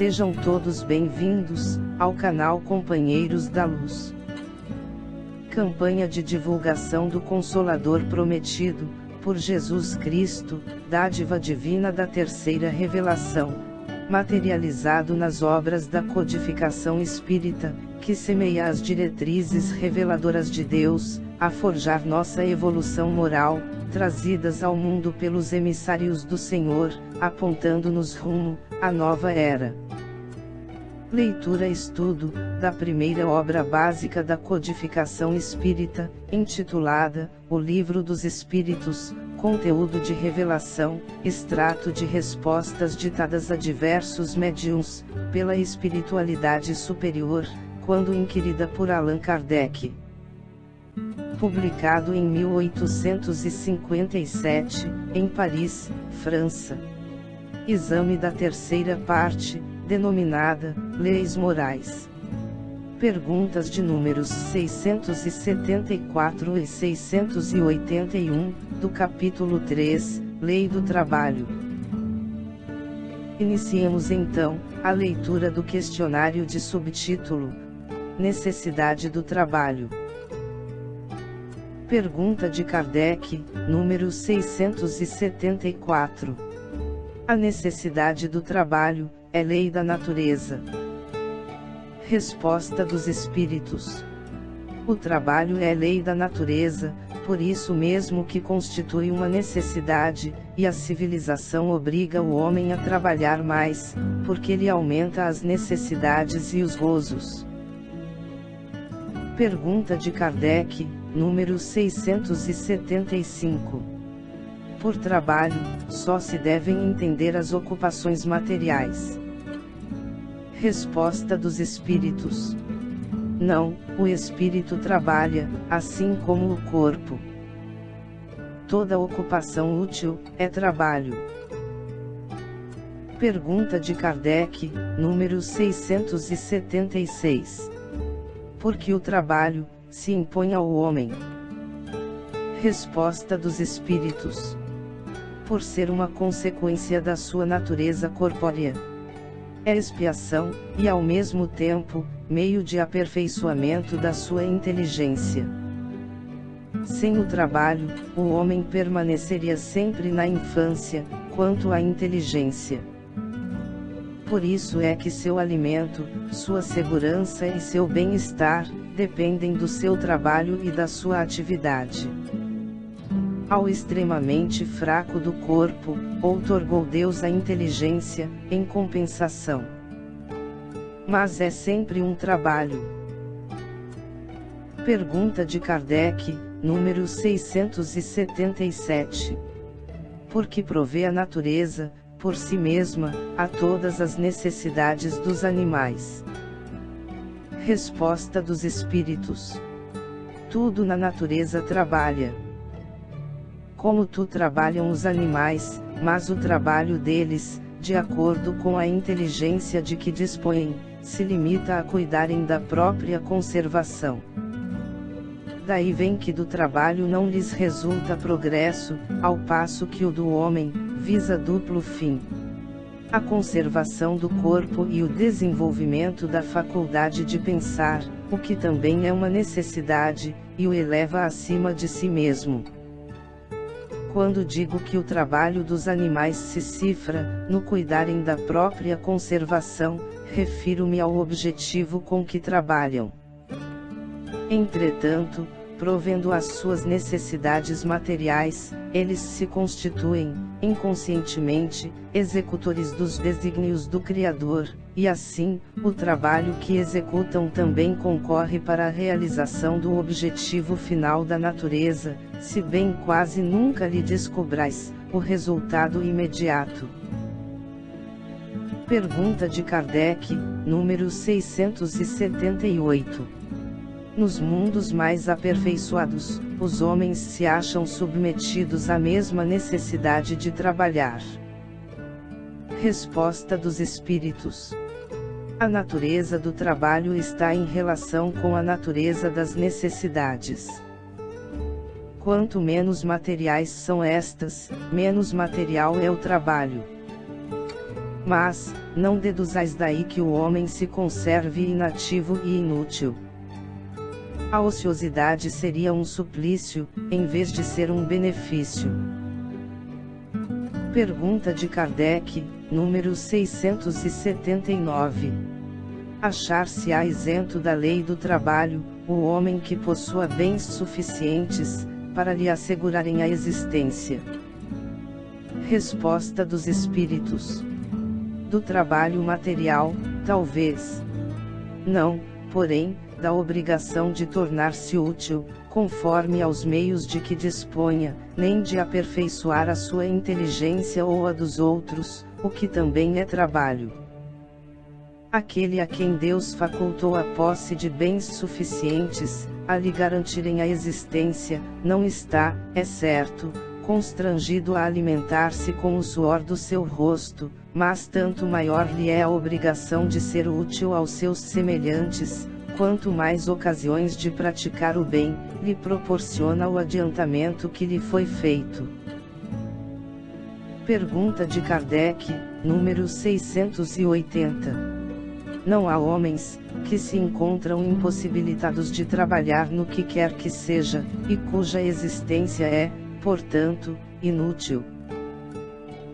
Sejam todos bem-vindos ao canal Companheiros da Luz. Campanha de divulgação do Consolador Prometido, por Jesus Cristo, dádiva divina da terceira revelação, materializado nas obras da codificação espírita, que semeia as diretrizes reveladoras de Deus, a forjar nossa evolução moral, trazidas ao mundo pelos emissários do Senhor, apontando-nos rumo à nova era. Leitura-estudo da primeira obra básica da codificação espírita, intitulada O Livro dos Espíritos, conteúdo de revelação, extrato de respostas ditadas a diversos médiuns, pela espiritualidade superior, quando inquirida por Allan Kardec. Publicado em 1857, em Paris, França. Exame da terceira parte, denominada Leis Morais. Perguntas de números 674 e 681, do capítulo 3, Lei do Trabalho. Iniciemos então a leitura do questionário de subtítulo: Necessidade do trabalho. Pergunta de Kardec, número 674. A necessidade do trabalho é lei da natureza. Resposta dos Espíritos. O trabalho é lei da natureza, por isso mesmo que constitui uma necessidade, e a civilização obriga o homem a trabalhar mais, porque ele aumenta as necessidades e os gozos. Pergunta de Kardec, número 675. Por trabalho, só se devem entender as ocupações materiais. Resposta dos Espíritos. Não, o espírito trabalha, assim como o corpo. Toda ocupação útil é trabalho. Pergunta de Kardec, número 676. Por que o trabalho se impõe ao homem? Resposta dos Espíritos. Por ser uma consequência da sua natureza corpórea. É expiação, e ao mesmo tempo, meio de aperfeiçoamento da sua inteligência. Sem o trabalho, o homem permaneceria sempre na infância, quanto à inteligência. Por isso é que seu alimento, sua segurança e seu bem-estar, dependem do seu trabalho e da sua atividade. Ao extremamente fraco do corpo, outorgou Deus a inteligência, em compensação. Mas é sempre um trabalho. Pergunta de Kardec, número 677. Por que provê a natureza, por si mesma, a todas as necessidades dos animais? Resposta dos Espíritos. Tudo na natureza trabalha. Como tu trabalham os animais, mas o trabalho deles, de acordo com a inteligência de que dispõem, se limita a cuidarem da própria conservação. Daí vem que do trabalho não lhes resulta progresso, ao passo que o do homem visa duplo fim: a conservação do corpo e o desenvolvimento da faculdade de pensar, o que também é uma necessidade, e o eleva acima de si mesmo. Quando digo que o trabalho dos animais se cifra no cuidarem da própria conservação, refiro-me ao objetivo com que trabalham. Entretanto, provendo as suas necessidades materiais, eles se constituem, inconscientemente, executores dos desígnios do Criador, e assim, o trabalho que executam também concorre para a realização do objetivo final da natureza, se bem quase nunca lhe descobrais o resultado imediato. Pergunta de Kardec, número 678. Nos mundos mais aperfeiçoados, os homens se acham submetidos à mesma necessidade de trabalhar. Resposta dos Espíritos. A natureza do trabalho está em relação com a natureza das necessidades. Quanto menos materiais são estas, menos material é o trabalho. Mas, não deduzais daí que o homem se conserve inativo e inútil. A ociosidade seria um suplício, em vez de ser um benefício. Pergunta de Kardec, número 679. Achar-se-á isento da lei do trabalho, o homem que possua bens suficientes, para lhe assegurarem a existência? Resposta dos Espíritos. Do trabalho material, talvez. Não, porém, da obrigação de tornar-se útil, conforme aos meios de que disponha, nem de aperfeiçoar a sua inteligência ou a dos outros, o que também é trabalho. Aquele a quem Deus facultou a posse de bens suficientes, a lhe garantirem a existência, não está, é certo, constrangido a alimentar-se com o suor do seu rosto, mas tanto maior lhe é a obrigação de ser útil aos seus semelhantes, quanto mais ocasiões de praticar o bem, lhe proporciona o adiantamento que lhe foi feito. Pergunta de Kardec, número 680. Não há homens, que se encontram impossibilitados de trabalhar no que quer que seja, e cuja existência é, portanto, inútil?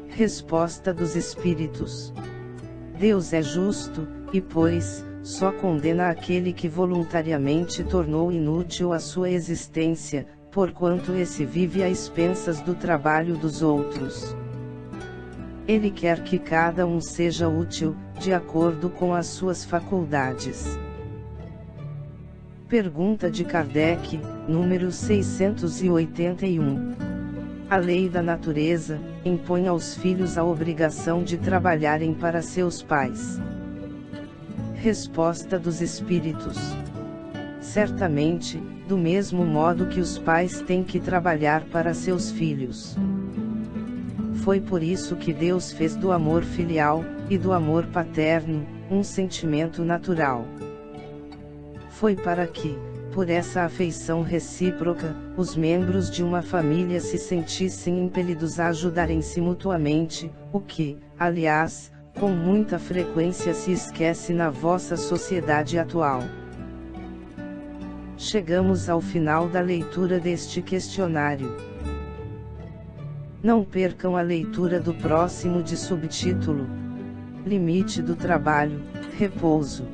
Resposta dos Espíritos. Deus é justo, e pois, só condena aquele que voluntariamente tornou inútil a sua existência, porquanto esse vive às expensas do trabalho dos outros. Ele quer que cada um seja útil, de acordo com as suas faculdades. Pergunta de Kardec, número 681. A lei da natureza impõe aos filhos a obrigação de trabalharem para seus pais. Resposta dos Espíritos. Certamente, do mesmo modo que os pais têm que trabalhar para seus filhos. Foi por isso que Deus fez do amor filial, e do amor paterno, um sentimento natural. Foi para que, por essa afeição recíproca, os membros de uma família se sentissem impelidos a ajudarem-se mutuamente, o que, aliás, com muita frequência se esquece na vossa sociedade atual. Chegamos ao final da leitura deste questionário. Não percam a leitura do próximo de subtítulo: Limite do trabalho, repouso.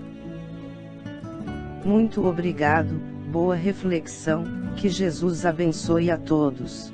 Muito obrigado, boa reflexão, que Jesus abençoe a todos.